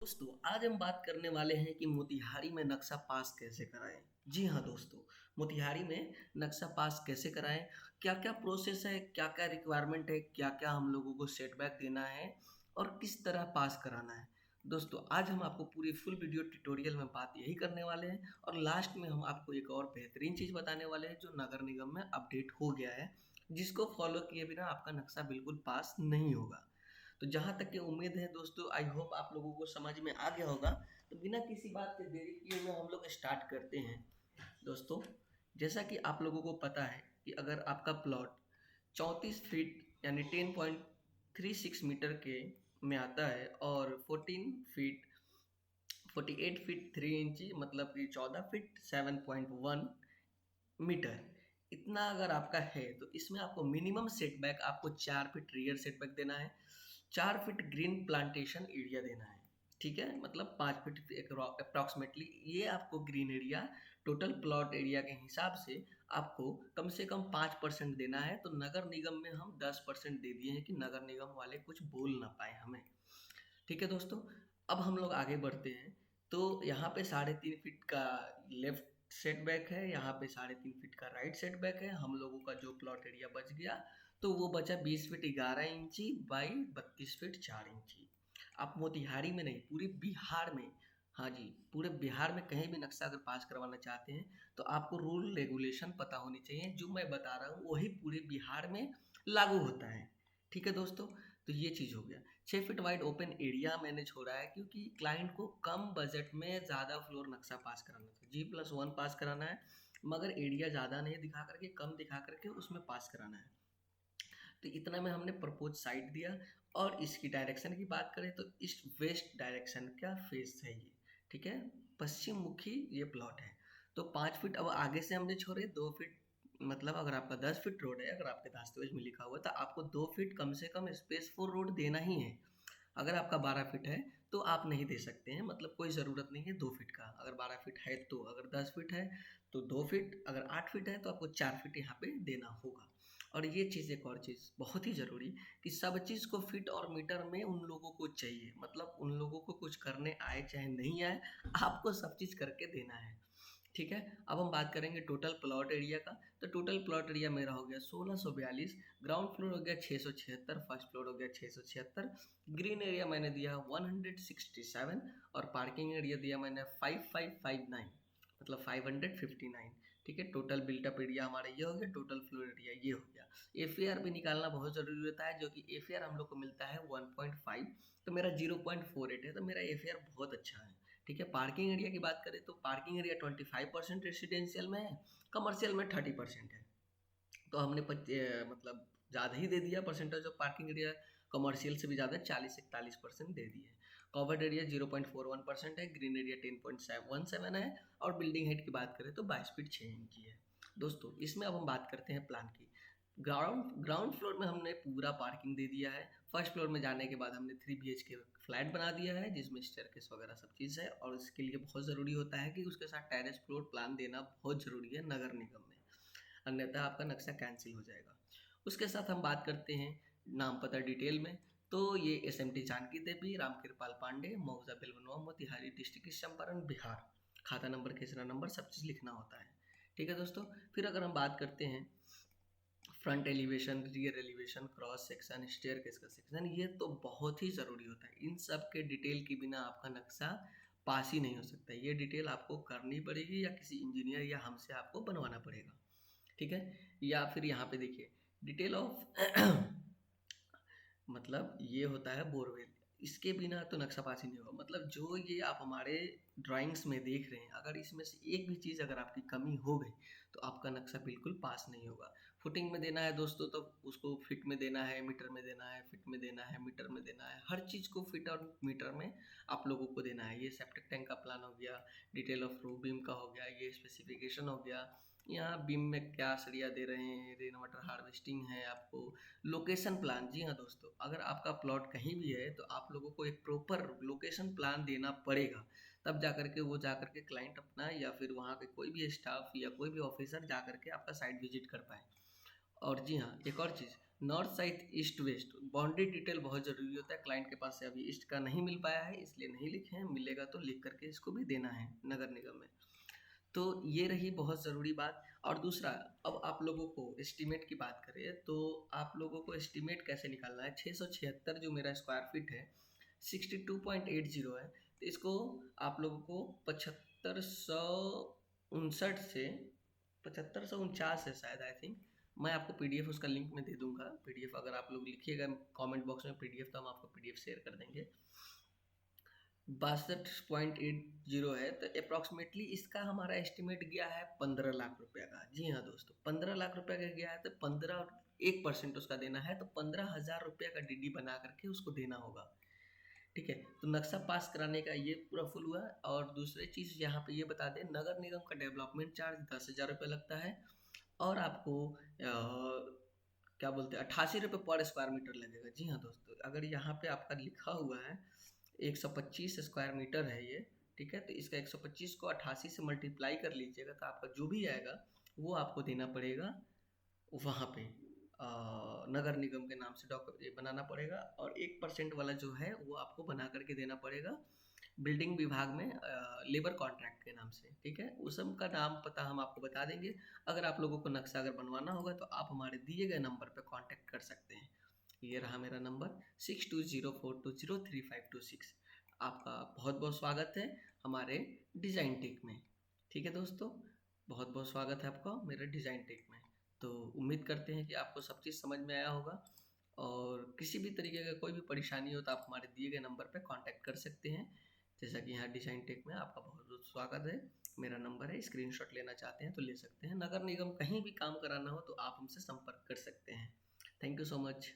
दोस्तों, आज हम बात करने वाले हैं कि मोतिहारी में नक्शा पास कैसे कराएं। जी हाँ दोस्तों, मोतिहारी में नक्शा पास कैसे कराएं, क्या क्या प्रोसेस है, क्या क्या रिक्वायरमेंट है, क्या क्या हम लोगों को सेटबैक देना है और किस तरह पास कराना है। दोस्तों, आज हम आपको पूरी फुल वीडियो ट्यूटोरियल में बात यही करने वाले हैं और लास्ट में हम आपको एक और बेहतरीन चीज़ बताने वाले हैं जो नगर निगम में अपडेट हो गया है, जिसको फॉलो किए बिना आपका नक्शा बिल्कुल पास नहीं होगा। तो जहाँ तक की उम्मीद है दोस्तों, आई होप आप लोगों को समझ में आ गया होगा। तो बिना किसी बात के देरी किए हुए हम लोग स्टार्ट करते हैं। दोस्तों, जैसा कि आप लोगों को पता है कि अगर आपका प्लॉट 34 फीट यानी 10.36 मीटर के में आता है और 48 फीट 3 इंची मतलब कि 14 फीट 7.1 मीटर, इतना अगर आपका है तो इसमें आपको मिनिमम सेटबैक आपको 4 फीट रियर सेटबैक देना है, 4 फीट ग्रीन प्लांटेशन एरिया देना है। ठीक है, मतलब 5 फीट अप्रॉक्सीमेटली ये आपको green area total plot area के हिसाब से आपको कम से कम 5% देना है। तो नगर निगम में हम 10% दे दिए हैं कि नगर निगम वाले कुछ बोल ना पाए हमें। ठीक है दोस्तों, अब हम लोग आगे बढ़ते हैं। तो यहाँ पे 3.5 फीट का लेफ्ट सेटबैक है, यहाँ पे 3.5 फीट का राइट सेटबैक है। हम लोगों का जो प्लॉट एरिया बच गया तो वो बचा 20 फीट 11 इंची बाई 32 फीट 4 इंची। आप मोतिहारी में नहीं, पूरे बिहार में, हाँ जी, पूरे बिहार में कहीं भी नक्शा अगर पास करवाना चाहते हैं तो आपको रूल रेगुलेशन पता होनी चाहिए। जो मैं बता रहा हूँ वही पूरे बिहार में लागू होता है। ठीक है दोस्तों, तो ये चीज़ हो गया। 6 फीट वाइड ओपन एरिया मैंने छोड़ा है क्योंकि क्लाइंट को कम बजट में ज़्यादा फ्लोर नक्शा पास कराना था, G+1 पास कराना है, मगर एरिया ज़्यादा नहीं दिखा करके, कम दिखा करके उसमें पास कराना है। तो इतना में हमने प्रपोज साइट दिया। और इसकी डायरेक्शन की बात करें तो ईस्ट वेस्ट डायरेक्शन का फेस है ये। ठीक है, पश्चिम मुखी ये प्लॉट है। तो 5 फीट अब आगे से हमने छोड़े, 2 फीट, मतलब अगर आपका 10 फीट रोड है, अगर आपके दस्तावेज में लिखा हुआ है तो आपको 2 फीट कम से कम स्पेस फॉर रोड देना ही है। अगर आपका 12 फीट है तो आप नहीं दे सकते हैं, मतलब कोई ज़रूरत नहीं है 2 फीट का। अगर 12 फीट है तो, अगर 10 फीट है तो 2 फीट, अगर 8 फीट है तो आपको 4 फीट यहाँ पे देना होगा। और ये चीज़, एक और चीज़ बहुत ही ज़रूरी, कि सब चीज़ को फीट और मीटर में उन लोगों को चाहिए, मतलब उन लोगों को कुछ करने आए चाहे नहीं आए, आपको सब चीज़ करके देना है। ठीक है, अब हम बात करेंगे टोटल प्लॉट एरिया का। तो टोटल प्लॉट एरिया मेरा हो गया 1642, ग्राउंड फ्लोर हो गया 676, फर्स्ट फ्लोर हो गया 676, ग्रीन एरिया मैंने दिया 167 और पार्किंग एरिया दिया मैंने 5559, मतलब 559। ठीक है, टोटल बिल्टअप एरिया हमारा ये हो गया, टोटल फ्लोर एरिया ये हो गया। एफ भी निकालना बहुत ज़रूरी होता है, जो कि एफ हम लोग को मिलता है 1.5, तो मेरा 0.48 है, तो मेरा एफ बहुत अच्छा है। ठीक है, पार्किंग एरिया की बात करें तो पार्किंग एरिया 25% रेसिडेंशियल में है, कमर्शियल में 30% है। तो हमने मतलब ज़्यादा ही दे दिया percentage of parking area, commercial से भी ज़्यादा 40-41% दे दिए। कवर्ड एरिया 0.41% है, ग्रीन एरिया 10.17 है और बिल्डिंग हाइट की बात करें तो 22 फीट 6 इंची है। दोस्तों, इसमें अब हम बात करते हैं प्लान की। ग्राउंड फ्लोर में हमने पूरा पार्किंग दे दिया है। फर्स्ट फ्लोर में जाने के बाद हमने 3 BHK फ्लैट बना दिया है जिसमें स्टेयरकेस वगैरह सब चीज़ है, और इसके लिए बहुत ज़रूरी होता है कि उसके साथ टेरेस फ्लोर प्लान देना बहुत ज़रूरी है नगर निगम में, अन्यथा आपका नक्शा कैंसिल हो जाएगा। उसके साथ हम बात करते हैं नाम पता डिटेल में। तो ये SMT जानकी देवी, रामकृपाल पांडे, मऊजा बेलवनवा, मोतिहारी, डिस्ट्रिक्ट चंपारण, बिहार, खाता नंबर, खेसरा नंबर, सब चीज़ लिखना होता है। ठीक है दोस्तों, फिर अगर हम बात करते हैं front elevation, rear elevation, cross section, staircase का सेक्शन, ये तो बहुत ही ज़रूरी होता है। इन सब के डिटेल के बिना आपका नक्शा पास ही नहीं हो सकता। ये डिटेल आपको करनी पड़ेगी या किसी इंजीनियर या हमसे आपको बनवाना पड़ेगा। ठीक है, या फिर यहाँ पे देखिए डिटेल ऑफ मतलब ये होता है बोरवेल, इसके बिना तो नक्शा पास ही नहीं होगा। मतलब जो ये आप हमारे ड्राइंग्स में देख रहे हैं, अगर इसमें से एक भी चीज़ अगर आपकी कमी हो गई तो आपका नक्शा बिल्कुल पास नहीं होगा। फुटिंग में देना है दोस्तों तो उसको फिट में देना है, मीटर में देना है, फिट में देना है, मीटर में देना है, हर चीज़ को फिट और मीटर में आप लोगों को देना है। ये सेप्टिक टैंक का प्लान हो गया, डिटेल ऑफ रूफ बीम का हो गया, ये स्पेसिफिकेशन हो गया, यहाँ बीम में क्या सरिया दे रहे हैं, रेन वाटर हार्वेस्टिंग है आपको, लोकेशन प्लान। जी हाँ दोस्तों, अगर आपका प्लॉट कहीं भी है तो आप लोगों को एक प्रॉपर लोकेशन प्लान देना पड़ेगा, तब जा करके वो जा करके क्लाइंट अपना या फिर वहाँ के कोई भी स्टाफ या कोई भी ऑफिसर जा करके आपका साइट विजिट कर पाए। और जी हाँ, एक और चीज़, north south east west boundary detail बहुत ज़रूरी होता है। क्लाइंट के पास से अभी ईस्ट का नहीं मिल पाया है, इसलिए नहीं लिखे हैं, मिलेगा तो लिख करके इसको भी देना है नगर निगम में। तो ये रही बहुत ज़रूरी बात। और दूसरा, अब आप लोगों को एस्टीमेट की बात करें तो आप लोगों को एस्टीमेट कैसे निकालना है। 676 जो मेरा स्क्वायर फीट है 62.80 है, तो इसको आप लोगों को 7559 से 7549 है शायद, आई थिंक। मैं आपको पीडीएफ उसका लिंक में दे दूंगा। पीडीएफ अगर आप लोग लिखिएगा कमेंट बॉक्स में पीडीएफ, तो हम आपको पीडीएफ शेयर कर देंगे। 62.80 है, तो अप्रॉक्सीमेटली इसका हमारा एस्टिमेट गया है 15 लाख रुपए का। जी हाँ दोस्तों, 15 लाख रुपए का गया है, तो 1% उसका देना है, तो 15,000 रुपये का डीडी बना करके उसको देना होगा। ठीक है, तो नक्शा पास कराने का ये पूरा फुल हुआ। और दूसरी चीज़ यहाँ पे ये बता दें, नगर निगम का डेवलपमेंट चार्ज 10,000 रुपये लगता है। और आपको क्या बोलते हैं 88 रुपये पर स्क्वायर मीटर लगेगा। जी हाँ दोस्तों, अगर यहाँ पे आपका लिखा हुआ है 125 स्क्वायर मीटर है ये, ठीक है, तो इसका 125 को 88 से मल्टीप्लाई कर लीजिएगा, तो आपका जो भी आएगा वो आपको देना पड़ेगा वहाँ पे नगर निगम के नाम से डॉक्यूमेंट बनाना पड़ेगा। और 1% वाला जो है वो आपको बना करके देना पड़ेगा बिल्डिंग विभाग में लेबर कॉन्ट्रैक्ट के नाम से। ठीक है, उस सब का नाम पता हम आपको बता देंगे। अगर आप लोगों को नक्शा अगर बनवाना होगा तो आप हमारे दिए गए नंबर पर कांटेक्ट कर सकते हैं। ये रहा मेरा नंबर 6204203526। आपका बहुत बहुत स्वागत है हमारे डिज़ाइन टेक में। ठीक है दोस्तों, बहुत बहुत स्वागत है आपका मेरे डिज़ाइन टेक में। तो उम्मीद करते हैं कि आपको सब चीज़ समझ में आया होगा। और किसी भी तरीके का कोई भी परेशानी हो तो आप हमारे दिए गए नंबर पर कांटेक्ट कर सकते हैं। जैसा कि यहाँ डिज़ाइन टेक में आपका बहुत बहुत स्वागत है। मेरा नंबर है, स्क्रीनशॉट लेना चाहते हैं तो ले सकते हैं। नगर निगम कहीं भी काम कराना हो तो आप हमसे संपर्क कर सकते हैं। Thank you so much.